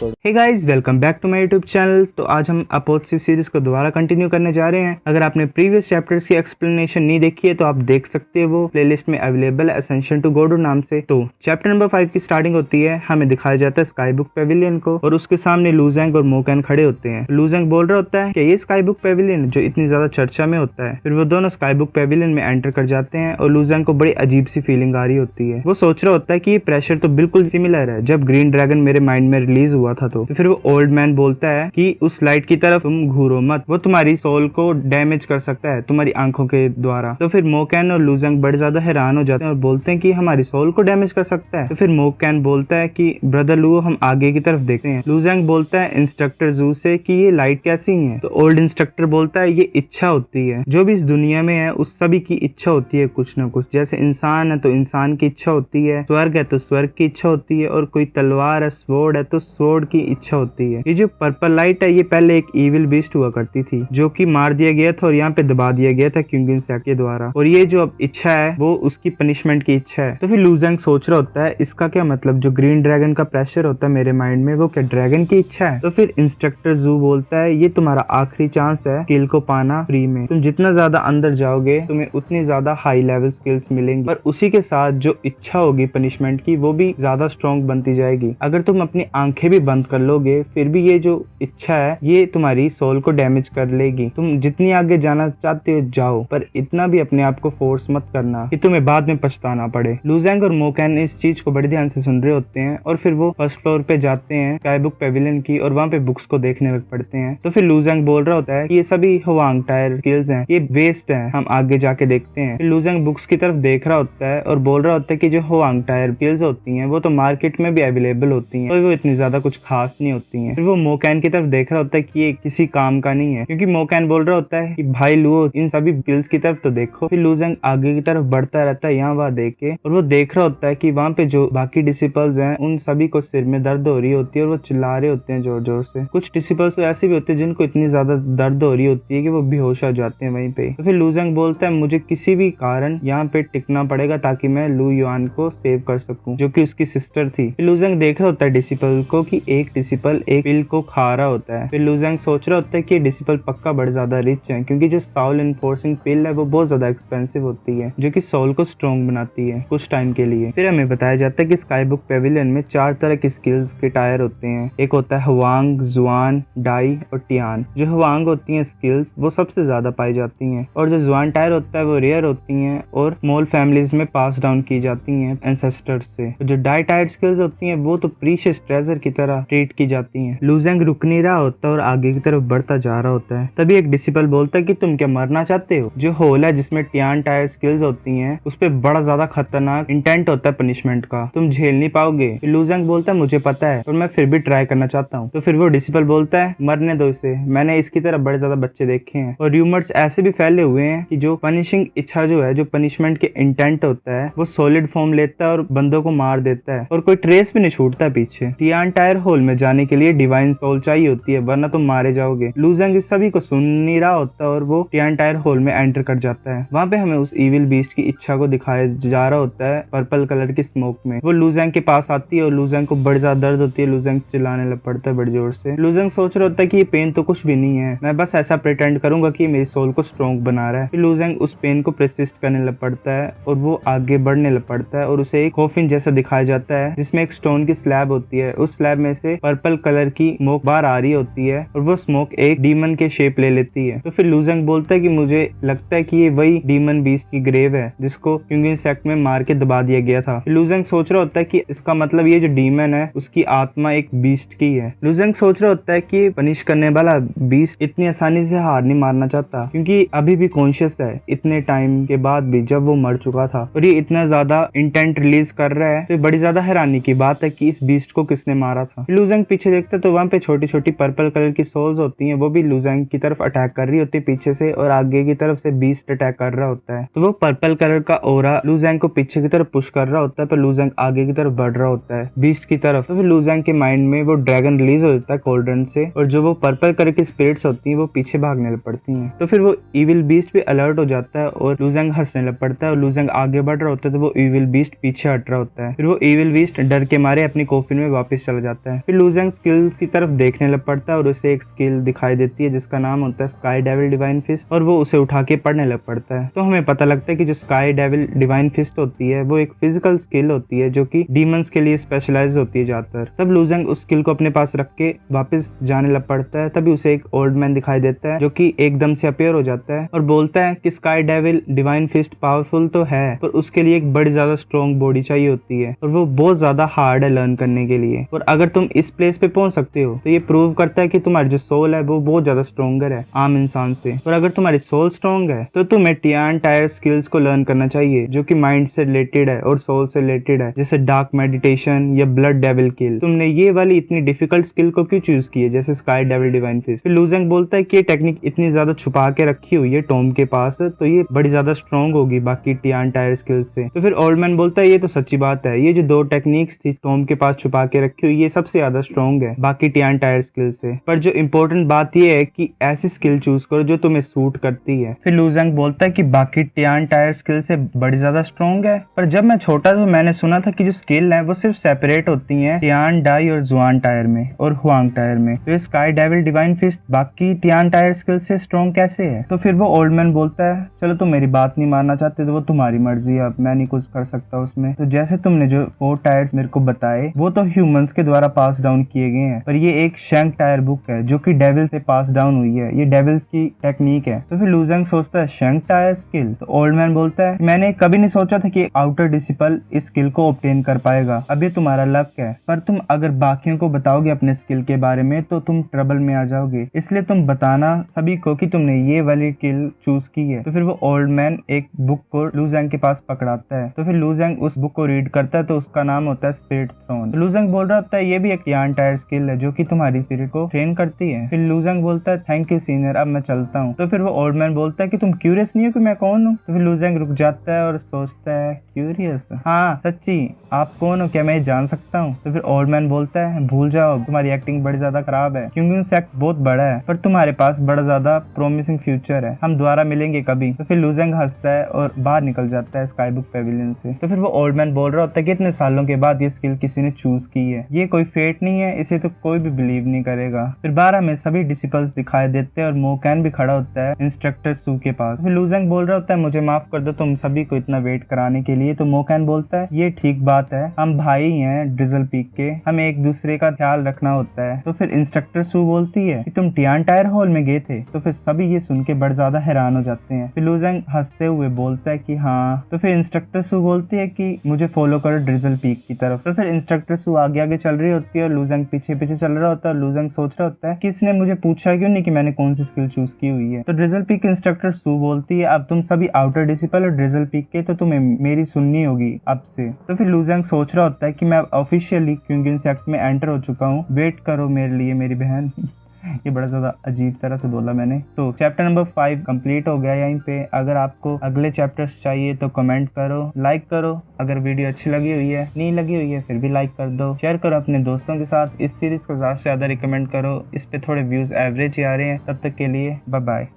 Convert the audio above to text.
Episode. Hey guys, welcome back to my YouTube channel. तो आज हम अपोथेसिस सीरीज को दोबारा कंटिन्यू करने जा रहे हैं। अगर आपने प्रीवियस चैप्टर्स की एक्सप्लेनेशन नहीं देखी है तो आप देख सकते हो, वो प्लेलिस्ट में अवेलेबल है असेंशन टू गॉड नाम से। तो चैप्टर नंबर 5 की स्टार्टिंग होती है, हमें दिखाया जाता है स्काई बुक पेविलियन को और उसके सामने लूजेंग और मोकैन खड़े होते हैं। लूजेंग बोल रहा होता है कि ये स्काई बुक पेविलियन जो इतनी ज्यादा चर्चा में होता है। फिर वो दोनों स्काई बुक पेविलियन में एंटर कर जाते हैं और लूजेंग को बड़ी अजीब सी फीलिंग आ रही होती है। वो सोच रहा होता है कि ये प्रेशर तो बिल्कुल सिमिलर है जब ग्रीन ड्रैगन मेरे माइंड में रिलीज हुआ था। तो फिर वो ओल्ड मैन बोलता है कि उस लाइट की तरफ तुम घूरो मत, वो तुम्हारी सोल को डैमेज कर सकता है तुम्हारी आंखों के द्वारा। तो फिर मोकैन और लूजेंग बड़े ज्यादा हैरान हो जाते हैं और बोलते हैं कि हमारी सोल को डैमेज कर सकता है। तो फिर मोकैन बोलता है कि ब्रदर लू, हम आगे की तरफ देखते हैं। लूजेंग बोलता है इंस्ट्रक्टर जू से कि ये लाइट कैसी है। तो ओल्ड इंस्ट्रक्टर बोलता है ये इच्छा होती है, जो भी इस दुनिया में है उस सभी की इच्छा होती है कुछ ना कुछ। जैसे इंसान है तो इंसान की इच्छा होती है, स्वर्ग है तो स्वर्ग की इच्छा होती है, और कोई तलवार है, स्वॉर्ड है तो स्वॉर्ड की इच्छा होती है। ये जो पर्पल लाइट है ये पहले एक इविल बीस्ट हुआ करती थी जो कि मार दिया गया था और यहाँ पे दबा दिया गया था क्यूंग इंसेक्ट के द्वारा, और ये जो अब इच्छा है वो उसकी पनिशमेंट की इच्छा है। तो फिर लूजेंग सोच रहा होता है इसका क्या मतलब, जो ग्रीन ड्रैगन का प्रेशर होता है मेरे माइंड में वो क्या ड्रैगन की इच्छा है। तो फिर इंस्ट्रक्टर जू बोलता है ये तुम्हारा आखिरी चांस है स्किल को पाना फ्री में। तुम जितना ज्यादा अंदर जाओगे तुम्हें उतनी ज्यादा हाई लेवल स्किल्स मिलेंगी, पर उसी के साथ जो इच्छा होगी पनिशमेंट की वो भी ज्यादा स्ट्रॉन्ग बनती जाएगी। अगर तुम अपनी आंखें भी बंद कर लोगे फिर भी ये जो इच्छा है ये तुम्हारी सोल को डैमेज कर लेगी। तुम जितनी आगे जाना चाहते हो जाओ, पर इतना भी अपने आप को फोर्स मत करना कि तुम्हें बाद में पछताना पड़े। लूजेंग और मोकैन इस चीज को बड़े ध्यान से सुन रहे होते हैं और फिर वो फर्स्ट फ्लोर पे जाते हैं स्काई बुक पेविलियन की और वहाँ पे बुक्स को देखने लग पड़ते हैं। तो फिर लूजेंग बोल रहा होता है कि ये सभी हुआंग टायर स्किल्स हैं, ये वेस्ट हैं, हम आगे जाके देखते हैं। फिर लूजेंग बुक्स की तरफ देख रहा होता है और बोल रहा होता है कि जो हुआंग टायर स्किल्स होती हैं वो तो मार्केट में भी अवेलेबल होती हैं, तो वो इतनी ज्यादा कुछ खास नहीं होती हैं। फिर वो मोकैन की तरफ देख रहा होता है कि ये किसी काम का नहीं है, क्योंकि मोकैन बोल रहा होता है कि भाई लुओ इन सभी स्किल्स की तरफ तो देखो। फिर लूजेंग आगे की तरफ बढ़ता रहता है यहाँ वहाँ देख के, और वो देख रहा होता है कि वहाँ पे जो बाकी डिसिपल्स हैं उन सभी को सिर में दर्द हो रही होती है और वो चिल्ला रहे होते हैं जोर जोर से। कुछ डिसिपल्स तो ऐसे भी होते हैं जिनको इतनी ज्यादा दर्द हो रही होती है कि वो बेहोश हो जाते हैं वहीं पे। तो फिर लूजेंग बोलता है मुझे किसी भी कारण यहाँ पे टिकना पड़ेगा ताकि मैं लू युआन को सेव कर सकूं, जो कि उसकी सिस्टर थी। फिर लूजेंग देख रहा होता है डिसिपल को कि एक डिसिपल एक पिल को खा रहा होता है। फिर लूजेंग सोच रहा होता है कि डिसिपल पक्का बड़े ज्यादा रिच है, क्योंकि जो सोल इन्फोर्सिंग पिल है वो बहुत ज्यादा एक्सपेंसिव होती है जो कि सोल को स्ट्रॉन्ग बनाती है कुछ टाइम के लिए। फिर हमें बताया जाता है कि स्काई बुक पेविलियन में 4 तरह के स्किल्स के टायर होते हैं। एक होता है हुआंग, जुआन, डाई और टियान। जो हुआंग होती हैं स्किल्स वो सबसे ज्यादा पाई जाती हैं, और जो जुआन टायर होता है वो रेयर होती हैं और स्मॉल फैमिलीज में पास डाउन की जाती हैं एंसेस्टर्स से। जो डाई टायर स्किल्स होती हैं वो तो प्रीशियस ट्रेजर की तरह ट्रीट की जाती हैं। लूजेंग रुक नहीं रहा होता और आगे की तरफ बढ़ता जा रहा होता है। तभी एक डिसिपल बोलता है कि तुम क्या मरना चाहते हो। जो होल है जिसमें टियान टायर स्किल्स होती हैं उस पे बड़ा ज्यादा खतरनाक इंटेंट होता है पनिशमेंट का, तुम झेल नहीं पाओगे। लूजेंग बोलता है मुझे पता है पर मैं फिर भी ट्राई करना चाहता हूँ। तो फिर वो डिसिपल बोलता है मरने दो इसे, मैंने इसकी तरह बड़े ज्यादा बच्चे देखे हैं और र्यूमर्स ऐसे भी फैले हुए हैं कि जो पनिशिंग इच्छा जो है, जो पनिशमेंट के इंटेंट होता है वो सॉलिड फॉर्म लेता है और बंदों को मार देता है और कोई ट्रेस भी नहीं छूटता पीछे। टियान टायर होल में जाने के लिए डिवाइन सोल चाहिए होती है वरना तुम मारे जाओगे। लूजेंग इस सभी को सुन नहीं रहा होता और वो टियान टायर होल में एंटर कर जाता है। वहाँ पे हमें उस इविल बीस्ट की इच्छा को दिखाया जा रहा होता है पर्पल कलर की स्मोक में। वो लूजेंग के पास आती है और लूजेंग को बड़ी ज्यादा दर्द होती है। लूजेंग चिल्लाने लग पड़ता है बड़ी जोर से। लूजेंग सोच रहा होता है कि ये पेन तो कुछ भी नहीं है, मैं बस ऐसा प्रिटेंड करूंगा कि मेरी सोल को स्ट्रॉन्ग बना रहा है। फिर लूजेंग उस पेन को प्रेसिस्ट करने लग पड़ता है और वो आगे बढ़ने लग पड़ता है और उसे एक कॉफिन जैसा दिखाया जाता है जिसमें एक स्टोन की स्लैब होती है। उस स्लैब में से पर्पल कलर की स्मोक बाहर आ रही होती है और वो स्मोक एक डीमन के शेप ले लेती है। तो फिर लूजेंग बोलता है कि मुझे लगता है कि ये वही डीमन बीस्ट की ग्रेव है जिसको क्यूंग इंसेक्ट में मार के दबा दिया गया था। लूजेंग सोच रहा होता है कि इसका मतलब ये जो डीमन है उसकी आत्मा एक बीस्ट की है। लूजेंग सोच रहा होता है कि पनिश करने वाला बीस्ट इतनी आसानी से हार नहीं मारना चाहता, क्योंकि अभी भी कॉन्शियस है इतने टाइम के बाद भी जब वो मर चुका था, और ये इतना ज्यादा इंटेंट रिलीज कर रहा है। तो बड़ी ज्यादा हैरानी की बात है कि इस बीस्ट को किसने मारा था। लूजेंग पीछे देखता है तो वहाँ पे छोटी छोटी पर्पल कलर की सोल्स होती हैं, वो भी लूजेंग की तरफ अटैक कर रही होती है पीछे से, और आगे की तरफ से बीस्ट अटैक कर रहा होता है। तो वो पर्पल कलर का ओरा लूजेंग को पीछे की तरफ पुश कर रहा होता है, पर लूजेंग आगे की तरफ बढ़ रहा होता है बीस्ट की तरफ। तो फिर लूजेंग के माइंड में वो ड्रैगन रिलीज हो जाता है कोल्ड्रन से, और जो वो पर्पल कलर की स्पिरिट्स होती हैं वो पीछे भागने लग पड़ती हैं। तो फिर वो इविल बीस्ट भी अलर्ट हो जाता है और लूजेंग हंसने लग पड़ता है, और लूजेंग आगे बढ़ रहा होता है तो वो इविल बीस्ट पीछे हट रहा होता है। फिर वो इविल बीस्ट डर के मारे अपनी कॉफिन में वापस चला जाता है। फिर लूजेंग स्किल्स की तरफ देखने लग पड़ता है और उसे एक स्किल दिखाई देती है जिसका नाम होता है स्काई डेविल डिवाइन फिस्ट, और वो उसे उठा के पढ़ने लग पड़ता है। तो हमें पता लगता है कि जो स्काई डेविल डिवाइन फिस्ट होती है वो एक फिजिकल स्किल होती है जो कि डीमंस के लिए स्पेशलाइज होती है ज्यादातर। तब लूजेंग उस स्किल को अपने पास रख के वापस जाने लग पड़ता है। तभी उसे एक ओल्ड मैन दिखाई देता है जो कि एकदम से अपीयर हो जाता है और बोलता है कि sky devil divine fist powerful तो है पर उसके लिए एक बड़ी ज्यादा स्ट्रॉन्ग बॉडी चाहिए होती है और वो बहुत ज्यादा हार्ड है लर्न करने के लिए। और अगर तुम इस प्लेस पे पहुंच सकते हो तो ये प्रूव करता है कि तुम्हारी जो सोल है वो बहुत ज्यादा स्ट्रॉन्गर है आम इंसान से। और अगर तुम्हारी सोल स्ट्रॉन्ग है तो तुम्हें टियान टायर स्किल्स को लर्न करना चाहिए जो कि माइंड से रिलेटेड है और सोल से रिलेटेड है, जैसे डार्क मेडिटेशन या ब्लड डेविल किल। तुमने ये वाली इतनी डिफिकल्ट स्किल को क्यों चूज की है जैसे स्काई डेविल डिवाइन फिस्ट। फिर लूजेंग बोलता है कि ये टेक्निक इतनी ज्यादा छुपा के रखी हुई है टॉम के पास तो ये बड़ी ज्यादा स्ट्रॉन्ग होगी बाकी टियान टायर स्किल से। तो फिर ओल्ड मैन बोलता है ये तो सच्ची बात है, ये जो दो टेक्निक्स थी टॉम के पास छुपा के रखी हुई ये सबसे ज्यादा स्ट्रॉन्ग है बाकी टियान टायर स्किल से। पर जो इम्पोर्टेंट बात ये है कि ऐसी स्किल चूज करो जो तुम्हें सूट करती है। फिर लूजेंग बोलता है कि बाकी टियान टायर स्किल से बड़ी ज्यादा स्ट्रॉन्ग है, पर जब मैं छोटा था मैंने सुना था कि जो स्किल है वो सिर्फ सेपरेट होती है टियान डाई और जुआन टायर में और हुआंग टायर में। तो स्काई डेविल डिवाइन फिस्ट बाकी टियान टायर स्किल से स्ट्रॉन्ग कैसे है। तो फिर वो ओल्ड मैन बोलता है चलो तुम मेरी बात नहीं मानना चाहते तो वो तुम्हारी मर्जी है, अब मैं नहीं कुछ कर सकता उसमें। तो जैसे तुमने जो 4 टायर्स मेरे को बताए वो तो ह्यूमंस के द्वारा पास डाउन किए गए हैं, पर ये एक शैंक टायर बुक है जो कि डेविल से पास डाउन हुई है, ये डेविल्स की टेक्निक है। तो फिर लूजेंग सोचता है शैंक टायर स्किल। तो ओल्ड मैन बोलता है मैंने कभी नहीं सोचा था कि आउटर डिसिपल इस स्किल को ऑब्टेन कर पाएगा, अब ये तुम्हारा लक है, पर तुम अगर बाकियों को बताओगे अपने स्किल के बारे में तो तुम ट्रबल में आ जाओगे, इसलिए तुम बताना सभी को कि तुमने ये वाली स्किल चूज की है। तो फिर वो ओल्ड मैन एक बुक को लूजेंग के पास पकड़ाता है। तो फिर लूजेंग उस बुक को रीड करता है तो उसका नाम होता है स्पिरिट थ्रोन। तो लूजेंग बोल रहा होता है ये भी एक टियान टायर स्किल है जो कि तुम्हारी स्पिरिट को ट्रेन करती है। फिर लूजेंग बोलता है थैंक यू सीनियर, अब मैं चलता हूँ। तो फिर वो ओल्ड मैन बोलता है कि तुम क्यूरियस नहीं हो कि मैं कौन हूँ। तो फिर लूजेंग रुक जाता है और सोचता है क्यूरियस, हाँ सच्ची आप कौन हो, क्या मैं जान सकता हूँ। तो फिर ओल्ड मैन बोलता है भूल जाओ तुम्हारी एक्टिंग बड़ी ज्यादा खराब है क्योंकि सेक्ट बहुत बड़ा है पर तुम्हारे पास बड़ा ज्यादा प्रोमिसिंग फ्यूचर है, हम दोबारा मिलेंगे कभी। तो फिर लूजेंग हंसता है और बाहर निकल जाता है स्काई बुक पेविलियन से। तो फिर वो ओल्ड मैन बोल रहा होता है कि इतने सालों के बाद ये स्किल किसी ने चूज की है, ये कोई फेट नहीं है, इसे तो कोई भी बिलीव नहीं करेगा। फिर 12 में सभी डिसिपल्स दिखाई देते हैं और मोकैन भी खड़ा होता है इंस्ट्रक्टर सू के पास। फिर लूजेंग बोल रहा होता है मुझे माफ कर दो तुम सभी को इतना वेट कराने के लिए। तो मोकैन बोलता है ये ठीक बात है, हम भाई हैं ड्रिजल पीक के, हमें एक दूसरे का ख्याल रखना होता है। तो फिर इंस्ट्रक्टर सू बोलती है कि तुम टियान टायर हॉल में गए थे। तो फिर सभी ये सुन के बड़े ज्यादा हैरान हो जाते हैं। फिर लूजेंग हंसते हुए बोलता है कि हाँ। तो फिर इंस्ट्रक्टर सू बोलती है कि मुझे फॉलो करो ड्रिजल पीक की तरफ। तो फिर इंस्ट्रक्टर सू आगे आगे चल रही होती है और लूजेंग पीछे पीछे चल रहा होता है। लूजेंग सोच रहा होता है कि इसने मुझे पूछा क्यों नहीं कि मैंने कौन सी स्किल चूज की हुई है। तो ड्रिजल पीक इंस्ट्रक्टर सू बोलती है अब तुम सभी आउटर डिसिपल और ड्रिजल पीक के तो तुम्हें मेरी सुननी होगी अब से। तो फिर लूजेंग सोच रहा होता है कि मैं ऑफिशियली क्विंगन सेक्ट में एंटर हो चुका हूँ, वेट करो मेरे लिए मेरी बहन। ये बड़ा ज्यादा अजीब तरह से बोला मैंने। तो चैप्टर नंबर 5 कंप्लीट हो गया यहीं पे। अगर आपको अगले चैप्टर्स चाहिए तो कमेंट करो, लाइक करो। अगर वीडियो अच्छी लगी हुई है, नहीं लगी हुई है फिर भी लाइक कर दो, शेयर करो अपने दोस्तों के साथ। इस सीरीज को ज्यादा से ज्यादा रिकमेंड करो, इस पे थोड़े व्यूज एवरेज ही आ रहे हैं। तब तक के लिए बाय बाय।